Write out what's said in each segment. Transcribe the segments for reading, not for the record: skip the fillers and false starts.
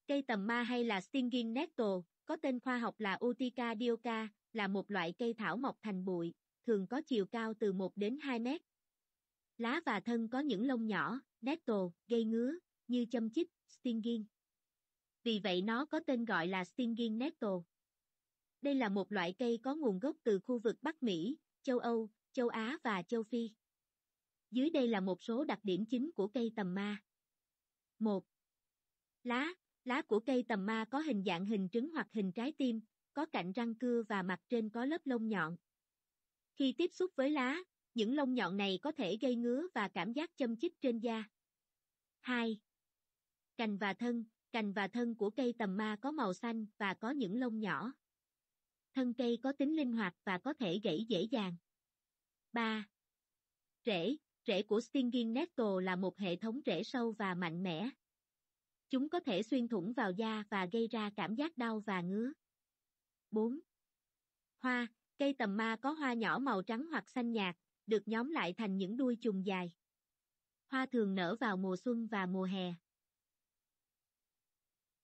Cây tầm ma hay là Stinging Nettle, có tên khoa học là Urtica dioica, là một loại cây thảo mọc thành bụi, thường có chiều cao từ 1 đến 2 mét. Lá và thân có những lông nhỏ, nettle, gây ngứa, như châm chích, stinging. Vì vậy nó có tên gọi là Stinging Nettle. Đây là một loại cây có nguồn gốc từ khu vực Bắc Mỹ, châu Âu, châu Á và châu Phi. Dưới đây là một số đặc điểm chính của cây tầm ma. 1. Lá. Lá của cây tầm ma có hình dạng hình trứng hoặc hình trái tim, có cạnh răng cưa và mặt trên có lớp lông nhọn. Khi tiếp xúc với lá, những lông nhọn này có thể gây ngứa và cảm giác châm chích trên da. 2. Cành và thân. Cành và thân của cây tầm ma có màu xanh và có những lông nhỏ. Thân cây có tính linh hoạt và có thể gãy dễ dàng. 3. Rễ. Rễ của Stinging Nettle là một hệ thống rễ sâu và mạnh mẽ. Chúng có thể xuyên thủng vào da và gây ra cảm giác đau và ngứa. 4. Hoa. Cây tầm ma có hoa nhỏ màu trắng hoặc xanh nhạt, được nhóm lại thành những đuôi chùm dài. Hoa thường nở vào mùa xuân và mùa hè.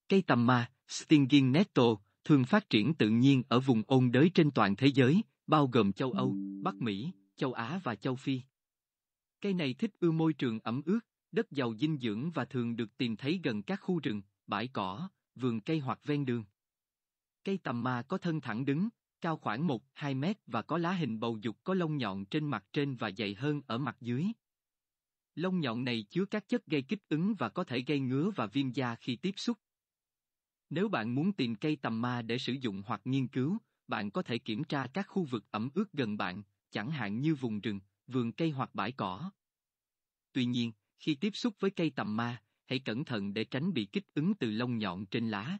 Cây tầm ma, Stinging Nettle, thường phát triển tự nhiên ở vùng ôn đới trên toàn thế giới, bao gồm châu Âu, Bắc Mỹ, châu Á và châu Phi. Cây này thích ưa môi trường ẩm ướt, đất giàu dinh dưỡng và thường được tìm thấy gần các khu rừng, bãi cỏ, vườn cây hoặc ven đường. Cây tầm ma có thân thẳng đứng, cao khoảng 1-2 mét và có lá hình bầu dục có lông nhọn trên mặt trên và dày hơn ở mặt dưới. Lông nhọn này chứa các chất gây kích ứng và có thể gây ngứa và viêm da khi tiếp xúc. Nếu bạn muốn tìm cây tầm ma để sử dụng hoặc nghiên cứu, bạn có thể kiểm tra các khu vực ẩm ướt gần bạn, chẳng hạn như vùng rừng, vườn cây hoặc bãi cỏ. Tuy nhiên, khi tiếp xúc với cây tầm ma, hãy cẩn thận để tránh bị kích ứng từ lông nhọn trên lá.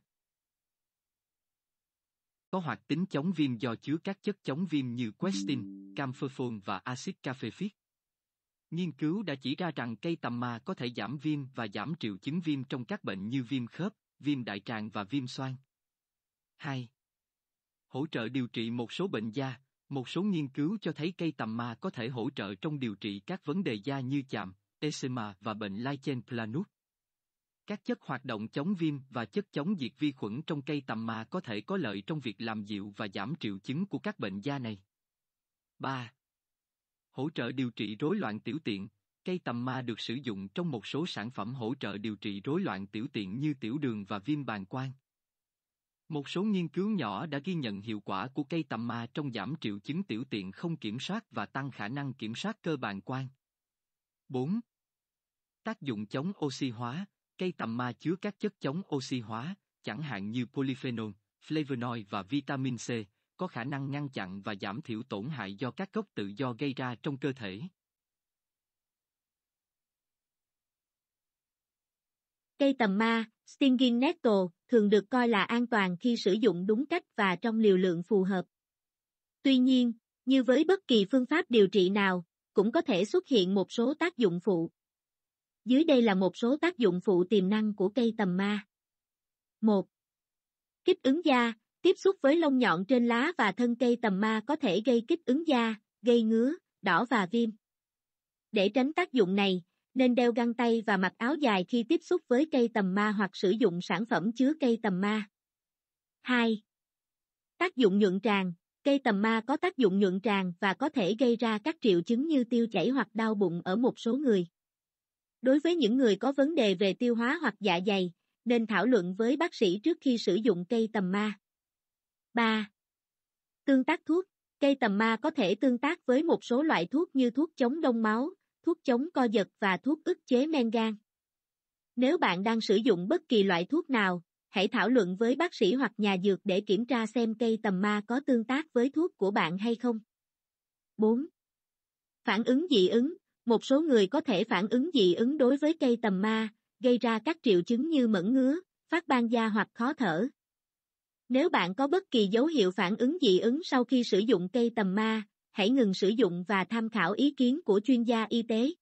Có hoạt tính chống viêm do chứa các chất chống viêm như quercetin, camphorol và axit caffeic. Nghiên cứu đã chỉ ra rằng cây tầm ma có thể giảm viêm và giảm triệu chứng viêm trong các bệnh như viêm khớp, viêm đại tràng và viêm xoang. 2. Hỗ trợ điều trị một số bệnh da. Một số nghiên cứu cho thấy cây tầm ma có thể hỗ trợ trong điều trị các vấn đề da như chàm, eczema và bệnh lichen planus. Các chất hoạt động chống viêm và chất chống diệt vi khuẩn trong cây tầm ma có thể có lợi trong việc làm dịu và giảm triệu chứng của các bệnh da này. 3. Hỗ trợ điều trị rối loạn tiểu tiện. Cây tầm ma được sử dụng trong một số sản phẩm hỗ trợ điều trị rối loạn tiểu tiện như tiểu đường và viêm bàng quang. Một số nghiên cứu nhỏ đã ghi nhận hiệu quả của cây tầm ma trong giảm triệu chứng tiểu tiện không kiểm soát và tăng khả năng kiểm soát cơ bàng quang. 4. Tác dụng chống oxy hóa. Cây tầm ma chứa các chất chống oxy hóa, chẳng hạn như polyphenol, flavonoid và vitamin C, có khả năng ngăn chặn và giảm thiểu tổn hại do các gốc tự do gây ra trong cơ thể. Cây tầm ma, Stinging Nettle, thường được coi là an toàn khi sử dụng đúng cách và trong liều lượng phù hợp. Tuy nhiên, như với bất kỳ phương pháp điều trị nào, cũng có thể xuất hiện một số tác dụng phụ. Dưới đây là một số tác dụng phụ tiềm năng của cây tầm ma. 1. Kích ứng da. Tiếp xúc với lông nhọn trên lá và thân cây tầm ma có thể gây kích ứng da, gây ngứa, đỏ và viêm. Để tránh tác dụng này, nên đeo găng tay và mặc áo dài khi tiếp xúc với cây tầm ma hoặc sử dụng sản phẩm chứa cây tầm ma. 2. Tác dụng nhuận tràng. Cây tầm ma có tác dụng nhuận tràng và có thể gây ra các triệu chứng như tiêu chảy hoặc đau bụng ở một số người. Đối với những người có vấn đề về tiêu hóa hoặc dạ dày, nên thảo luận với bác sĩ trước khi sử dụng cây tầm ma. 3. Tương tác thuốc. Cây tầm ma có thể tương tác với một số loại thuốc như thuốc chống đông máu, thuốc chống co giật và thuốc ức chế men gan. Nếu bạn đang sử dụng bất kỳ loại thuốc nào, hãy thảo luận với bác sĩ hoặc nhà dược để kiểm tra xem cây tầm ma có tương tác với thuốc của bạn hay không. 4. Phản ứng dị ứng. Một số người có thể phản ứng dị ứng đối với cây tầm ma, gây ra các triệu chứng như mẩn ngứa, phát ban da hoặc khó thở. Nếu bạn có bất kỳ dấu hiệu phản ứng dị ứng sau khi sử dụng cây tầm ma, hãy ngừng sử dụng và tham khảo ý kiến của chuyên gia y tế.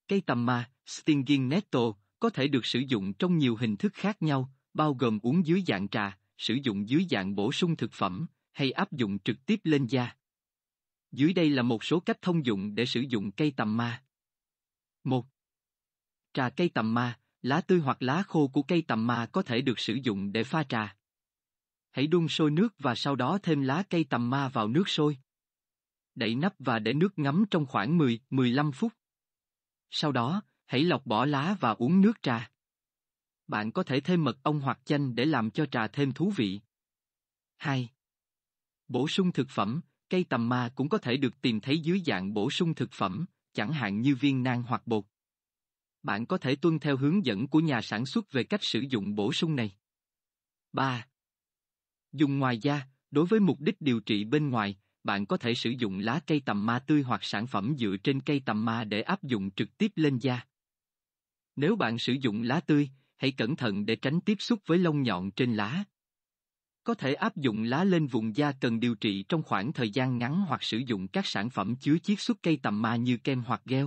Cây tầm ma, Stinging Nettle, có thể được sử dụng trong nhiều hình thức khác nhau, bao gồm uống dưới dạng trà, sử dụng dưới dạng bổ sung thực phẩm, hay áp dụng trực tiếp lên da. Dưới đây là một số cách thông dụng để sử dụng cây tằm ma. 1. Trà cây tằm ma, lá tươi hoặc lá khô của cây tằm ma có thể được sử dụng để pha trà. Hãy đun sôi nước và sau đó thêm lá cây tằm ma vào nước sôi. Đậy nắp và để nước ngấm trong khoảng 10-15 phút. Sau đó, hãy lọc bỏ lá và uống nước trà. Bạn có thể thêm mật ong hoặc chanh để làm cho trà thêm thú vị. 2. Bổ sung thực phẩm, cây tằm ma cũng có thể được tìm thấy dưới dạng bổ sung thực phẩm, chẳng hạn như viên nang hoặc bột. Bạn có thể tuân theo hướng dẫn của nhà sản xuất về cách sử dụng bổ sung này. 3. Dùng ngoài da, đối với mục đích điều trị bên ngoài, bạn có thể sử dụng lá cây tằm ma tươi hoặc sản phẩm dựa trên cây tằm ma để áp dụng trực tiếp lên da. Nếu bạn sử dụng lá tươi, hãy cẩn thận để tránh tiếp xúc với lông nhọn trên lá. Có thể áp dụng lá lên vùng da cần điều trị trong khoảng thời gian ngắn hoặc sử dụng các sản phẩm chứa chiết xuất cây tằm ma như kem hoặc gel.